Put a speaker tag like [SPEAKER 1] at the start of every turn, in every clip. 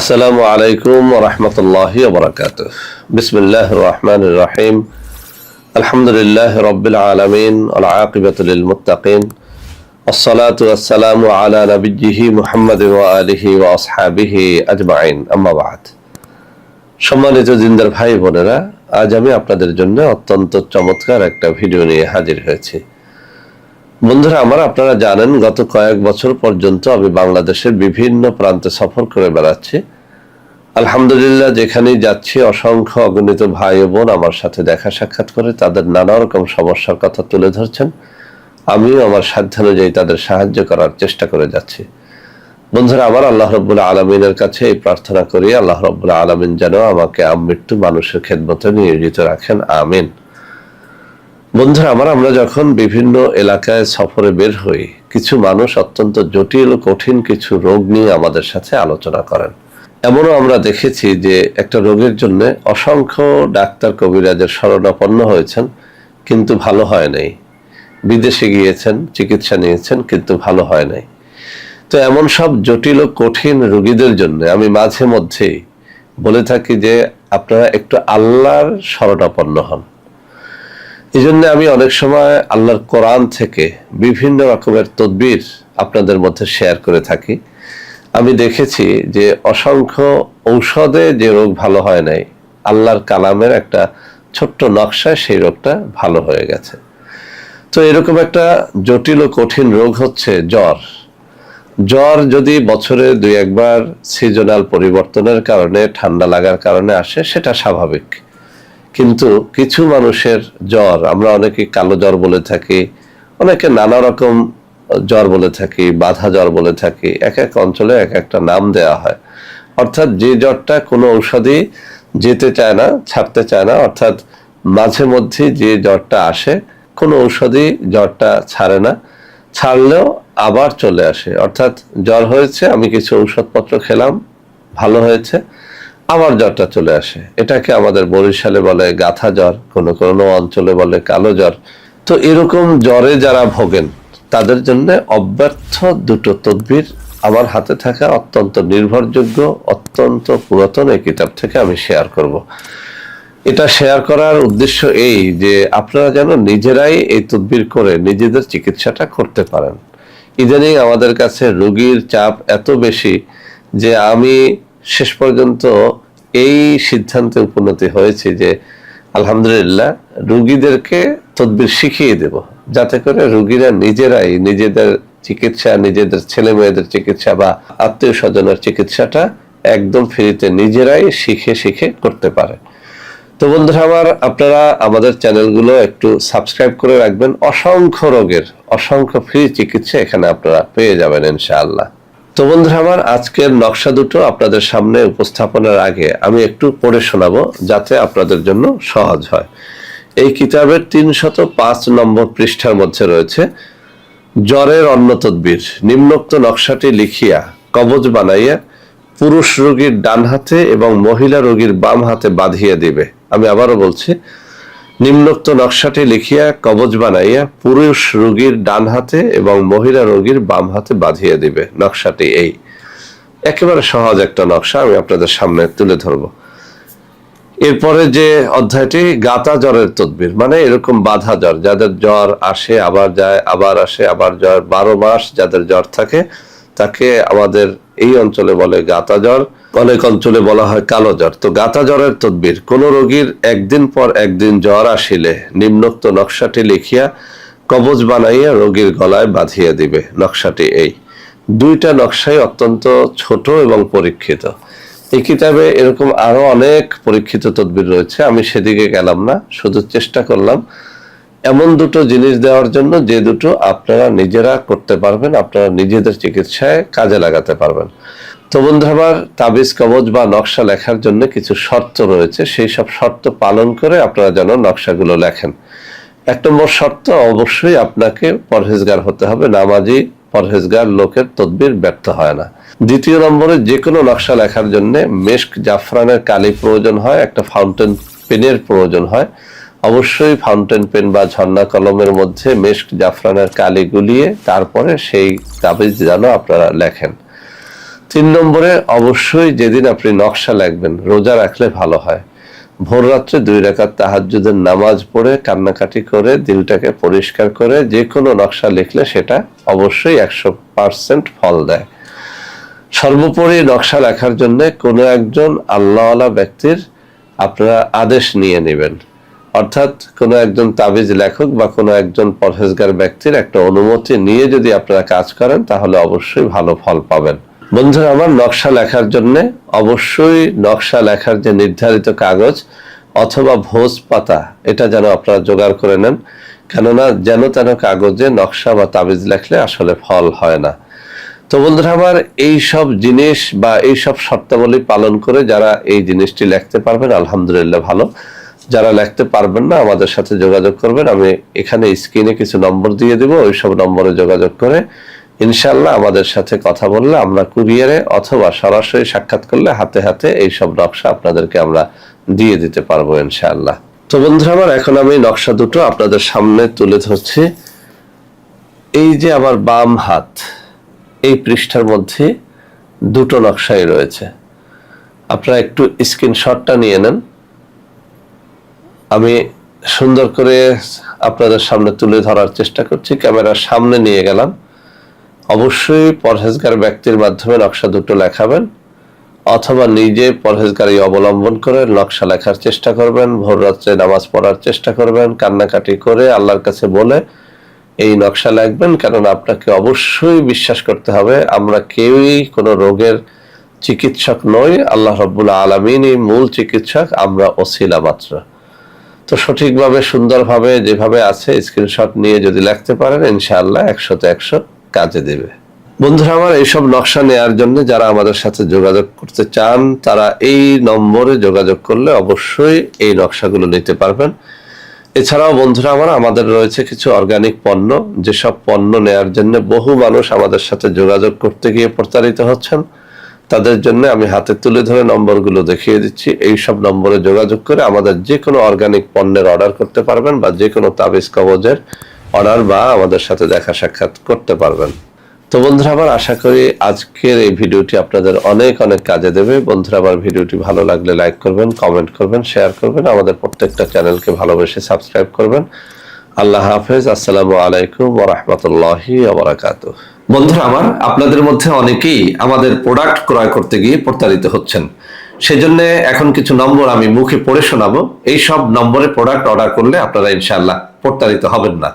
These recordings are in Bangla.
[SPEAKER 1] আসসালামু আলাইকুম ওয়া রাহমাতুল্লাহি ওয়া বারাকাতুহু। বিসমিল্লাহির রহমানির রহিম। আলহামদুলিল্লাহি রাব্বিল আলামিন ওয়াল আকিবাতু লিল মুত্তাকিন। আসসালাতু ওয়াসসালামু আলা নাবিয়্যিহি মুহাম্মাদিন ওয়া আলিহি ওয়া আসহাবিহি আজমাইন। আম্মা বা'দ। সম্মানিত জিন্দার ভাই বোনেরা, আজ আমি আপনাদের জন্য অত্যন্ত চমৎকার একটা ভিডিও নিয়ে হাজির হয়েছি। বন্ধুরা আমার, আপনারা জানেন গত কয়েক বছর পর্যন্ত আমি বাংলাদেশের বিভিন্ন প্রান্তে সফর করে বেড়াচ্ছি। আলহামদুলিল্লাহ, যেখানেই যাচ্ছি অসংখ্য অগণিত ভাই ও বোন আমার সাথে দেখা সাক্ষাৎ করে তাদের নানা রকম সমস্যার কথা তুলে ধরছেন। আমিও আমার সাধ্যানুযায়ী তাদের সাহায্য করার চেষ্টা করে যাচ্ছি। বন্ধুরা আমার, আল্লাহ রাব্বুল আলামিনের কাছে এই প্রার্থনা করি, আল্লাহ রাব্বুল আলামিন যেন আমাকে আমৃত্যু মানুষের খেদমতে নিয়োজিত রাখেন, আমিন। বন্ধুরা আমার, আমরা যখন বিভিন্ন এলাকায় সফরে বের হই, কিছু মানুষ অত্যন্ত জটিল কঠিন কিছু রোগ নিয়ে আমাদের সাথে আলোচনা করেন। এমনও আমরা দেখেছি যে একটা রোগের জন্য অসংখ্য ডাক্তার কবিরাজের শরণাপন্ন হয়েছেন, কিন্তু ভালো হয় নাই। বিদেশে গিয়েছেন, চিকিৎসা নিয়েছেন, কিন্তু ভালো হয় নাই। তো এমন সব জটিল ও কঠিন রোগীদের জন্য আমি মাঝে মধ্যেই বলে থাকি যে আপনারা একটু আল্লাহর শরণাপন্ন হন। এই জন্য আমি অনেক সময় আল্লাহর কোরআন থেকে বিভিন্ন রকমের তদবির আপনাদের মধ্যে শেয়ার করে থাকি। আমি দেখেছি যে অসংখ্য ঔষধে যে রোগ ভালো হয় নাই, আল্লাহর কালামের একটা ছোট্ট নকশায় সেই রোগটা ভালো হয়ে গেছে। তো এরকম একটা জটিল ও কঠিন রোগ হচ্ছে জ্বর। জ্বর যদি বছরে দুই একবার সিজনাল পরিবর্তনের কারণে, ঠান্ডা লাগার কারণে আসে, সেটা স্বাভাবিক। কিন্তু কিছু মানুষের জ্বর আমরা অনেকে কালো জ্বর বলে থাকি, অনেকে নানা রকম জ্বর বলে থাকি, বাধা জ্বর বলে থাকি। এক এক অঞ্চলে এক একটা নাম দেওয়া হয়। অর্থাৎ যে জ্বরটা কোনো ঔষধই যেতে চায় না, ছাড়তে চায় না, অর্থাৎ মাঝে মধ্যে যে জ্বরটা আসে, কোনো ঔষধই জ্বরটা ছাড়ে না, ছাড়লেও আবার চলে আসে। অর্থাৎ জ্বর হয়েছে, আমি কিছু ঔষধপত্র খেলাম, ভালো হয়েছে, আবার জ্বরটা চলে আসে। এটাকে আমাদের বরিশালে বলে গাথা জ্বর, কোনো কোনো অঞ্চলে বলে কালো জ্বর। তো এরকম জ্বরে যারা ভোগেন তাদের জন্য অব্যর্থ দুটো তদবির আমার হাতে থাকা অত্যন্ত নির্ভরযোগ্য, অত্যন্ত পুরাতন এই কিতাব থেকে আমি শেয়ার করব। এটা শেয়ার করার উদ্দেশ্য এই যে আপনারা যেন নিজেরাই এই তদবির করে নিজেদের চিকিৎসাটা করতে পারেন। ইদানিং আমাদের কাছে রোগীর চাপ এত বেশি যে আমি শেষ পর্যন্ত এই সিদ্ধান্তে উপনীত হয়েছে যে আলহামদুলিল্লাহ রোগীদেরকে তদবির শিখিয়ে দেব, যাতে করে রোগীরা নিজেরাই নিজেদের চিকিৎসা, নিজেদের ছেলে মেয়েদের চিকিৎসা বা আত্মীয় স্বজনের চিকিৎসাটা একদম ফ্রিতে নিজেরাই শিখে শিখে করতে পারে। তো বন্ধুরা আমার, আপনারা আমাদের চ্যানেলগুলো একটু সাবস্ক্রাইব করে রাখবেন। অসংখ্য রোগের অসংখ্য ফ্রি চিকিৎসা এখানে আপনারা পেয়ে যাবেন ইনশাআল্লাহ। তো বন্ধুরা আমার, আজকের নকশা দুটো আপনাদের সামনে উপস্থাপনের আগে আমি একটু পড়ে শোনাবো, যাতে আপনাদের জন্য সহজ হয়। এই কিতাবের 305 নম্বর পৃষ্ঠার মধ্যে রয়েছে জ্বরের অন্য তদবির। নিম্নোক্ত নকশাটি লিখিয়া কবজ বানাইয়া পুরুষ রোগীর ডান হাতে এবং মহিলা রোগীর বাম হাতে বাঁধিয়া দিবে। আমি আবারও বলছি, নিম্নোক্ত নকশাটি লিখিয়া কবজ বানাইয়া পুরুষ রোগীর ডান হাতে এবং মহিলা রোগীর বাম হাতে বাঁধিয়ে দিবে। নকশাটি এই, একেবারে সহজ একটা নকশা, আমি আপনাদের সামনে তুলে ধরব। এরপরে যে অধ্যায়টি গাতা জ্বরের তদবির, মানে এরকম বাধা জ্বর, যাদের জ্বর আসে আবার যায়, আবার আসে আবার জ্বর, 12 মাস যাদের জ্বর থাকে, তাকে আমাদের এই অঞ্চলে বলে গাতা জ্বর, অনেক অঞ্চলে বলা হয় কালো জ্বর। তো গাতা জ্বরের তদবির, কোন রোগীর একদিন পর একদিন জ্বর আসিলে নিম্নোক্ত নকশাটি লিখিয়া কবজ বানাইয়া রোগীর গলায় বাঁধিয়া দিবে। নকশাটি এই। দুইটা নকশাই অত্যন্ত ছোট এবং পরীক্ষিত। এই কিতাবে এরকম আরো অনেক পরীক্ষিত তদবির রয়েছে, আমি সেদিকে গেলাম না, শুধু চেষ্টা করলাম এমন দুটো জিনিস দেওয়ার জন্য যে দুটো আপনারা নিজেরা করতে পারবেন, আপনারা নিজেদের চিকিৎসায় কাজে লাগাতে পারবেন। তো বন্ধু আমার, তাবিজ কবজ বা নকশা লেখার জন্য কিছু শর্ত রয়েছে, সেই সব শর্ত পালন করে আপনারা যেন নকশাগুলো লেখেন। 1 নম্বর শর্ত, অবশ্যই আপনাকে পরহেজগার হতে হবে। নামাজি পরহেজগার লোকের তদবির ব্যর্থ হয় না। 2 নম্বরে, যে কোনো নকশা লেখার জন্য মেশক জাফরানের কালি প্রয়োজন হয়, একটা ফাউন্টেন পেনের প্রয়োজন হয়। অবশ্যই ফাউন্টেন পেন বা ঝর্ণা কলমের মধ্যে মেশক জাফরানের কালি গুলিয়ে তারপরে সেই তাবিজ যেন আপনারা লেখেন। 3 নম্বরে অবশ্যই যেদিন আপনি নকশা লিখবেন রোজা রাখলে ভালো হয়। ভোর রাত্রে 2 রাকাত তাহাজ্জুদের নামাজ পড়ে কান্নাকাটি করে দিলটাকে পরিষ্কার করে যে কোনো নকশা লিখলে সেটা অবশ্যই 100% ফল দেয়। সর্বোপরি নকশা লেখার জন্য কোনো একজন আল্লাহওয়ালা ব্যক্তির আপনারা আদেশ নিয়ে নেবেন, অর্থাৎ কোনো একজন তাবিজ লেখক বা কোনো একজন পরহেজগার ব্যক্তির একটা অনুমতি নিয়ে যদি আপনারা কাজ করেন তাহলে অবশ্যই ভালো ফল পাবেন। বন্ধুরা আমার, নকশা লেখার জন্য অবশ্যই নকশা লেখার যে নির্ধারিত কাগজ অথবা ভোজ পাতা এটা যেন আপনারা জোগাড় করে নেন, কেননা যেন তেন কাগজে নকশা বা তাবিজ লেখলে আসলে ফল হয় না। তো বন্ধুরা আমার, এই সব জিনিস বা এই সব শর্তাবলী পালন করে যারা এই জিনিসটি লিখতে পারবেন আলহামদুলিল্লাহ ভালো, যারা লিখতে পারবেন না আমাদের সাথে যোগাযোগ করবেন। আমি এখানে স্ক্রিনে কিছু নম্বর দিয়ে দেব, ওই সব নম্বরে যোগাযোগ করে ইনশাআল্লাহ আমাদের সাথে কথা বললে আমরা কুরিয়ারে অথবা সরাসরি সাক্ষাৎ করলে হাতে হাতে এই সব নকশা আপনাদেরকে আমরা দিয়ে দিতে পারবো ইনশাআল্লাহ। তো বন্ধুরা আমার, এখন আমি নকশা দুটো আপনাদের সামনে তুলে ধরছি। এই যে আমার বাম হাত, এই পৃষ্ঠার মধ্যে দুটো নকশাই রয়েছে, আপনারা একটু স্ক্রিনশটটা নিয়ে নেন। আমি সুন্দর করে আপনাদের সামনে তুলে ধরার চেষ্টা করছি, ক্যামেরার সামনে নিয়ে গেলাম। অবশ্যই পরহেজগার ব্যক্তির মাধ্যমে নকশা দুটো লেখাবেন অথবা নিজে পরহেজগারি অবলম্বন করে নকশা লেখার চেষ্টা করবেন, ভোর রাত্রে নামাজ পড়ার চেষ্টা করবেন, কান্নাকাটি করে আল্লাহর কাছে বলে এই নকশা লিখবেন। কারণ আপনাকে অবশ্যই বিশ্বাস করতে হবে আমরা কেউই কোনো রোগের চিকিৎসক নই, আল্লাহ রাব্বুল আলামিনই মূল চিকিৎসক, আমরা ওসিলা মাত্র। তো সঠিকভাবে সুন্দরভাবে যেভাবে আছে স্ক্রিনশট নিয়ে যদি লিখতে পারেন ইনশাআল্লাহ 100তে 100 কাজে দেবে। বন্ধুরা আমার, এইসব নকশা নেওয়ার জন্য যারা আমাদের সাথে যোগাযোগ করতে চান তারা এই নম্বরে যোগাযোগ করলে অবশ্যই এই নকশাগুলো নিতে পারবেন। এছাড়াও বন্ধুরা আমার, আমাদের রয়েছে কিছু অর্গানিক পণ্য, যেসব পণ্য নেয়ার জন্য বহু মানুষ আমাদের সাথে যোগাযোগ করতে গিয়ে প্রতারিত হচ্ছেন। তাদের জন্য আমি হাতে তুলে ধরে নম্বরগুলো দেখিয়ে দিচ্ছি। এই সব নম্বরে যোগাযোগ করে আমাদের যে কোনো অর্গানিক পণ্যের অর্ডার করতে পারবেন বা যে কোনো তাবিজ কবজের অর্ডার বা আমাদের সাথে দেখা সাক্ষাৎ করতে পারবেন। তো বন্ধুরা আমার, আশা করি আজকের এই ভিডিওটি আপনাদের অনেক অনেক কাজে দেবে। বন্ধুরা আমার, ভিডিওটি ভালো লাগলে লাইক করবেন, কমেন্ট করবেন, শেয়ার করবেন, আমাদের প্রত্যেকটা চ্যানেলকে ভালোবেসে সাবস্ক্রাইব করবেন। আল্লাহ হাফেজ। আসসালামু আলাইকুম ওয়া রাহমাতুল্লাহি ওয়া বারাকাতুহু। বন্ধুরা আমার, আপনাদের মধ্যে অনেকেই আমাদের প্রোডাক্ট ক্রয় করতে গিয়ে প্রতারিত হচ্ছেন। সেজন্য এখন কিছু নম্বর আমি মুখে পড়ে শোনাবো। এই সব নম্বরে প্রোডাক্ট অর্ডার করলে আপনারা ইনশাআল্লাহ প্রতারিত হবেন না।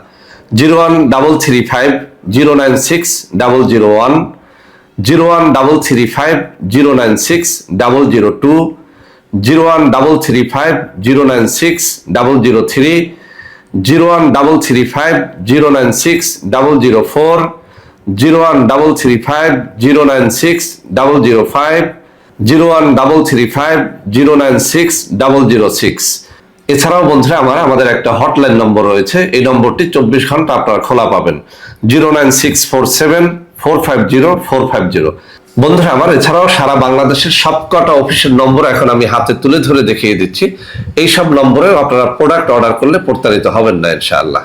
[SPEAKER 1] 01335096001, 01335096002, 01335096003, 01335096004, 01335096005, 01335096006। এছাড়াও বন্ধুরা আমার, আমাদের একটা হটলাইন নম্বর রয়েছে, এই নম্বরটি 24 ঘন্টা আপনারা খোলা পাবেন, 09647450450। বন্ধুরা আমার, এছাড়াও সারা বাংলাদেশের সবকটা অফিসের নম্বর এখন আমি হাতে তুলে ধরে দেখিয়ে দিচ্ছি। এই সব নম্বরে আপনারা প্রোডাক্ট অর্ডার করলে প্রতারিত হবেন না ইনশাআল্লাহ।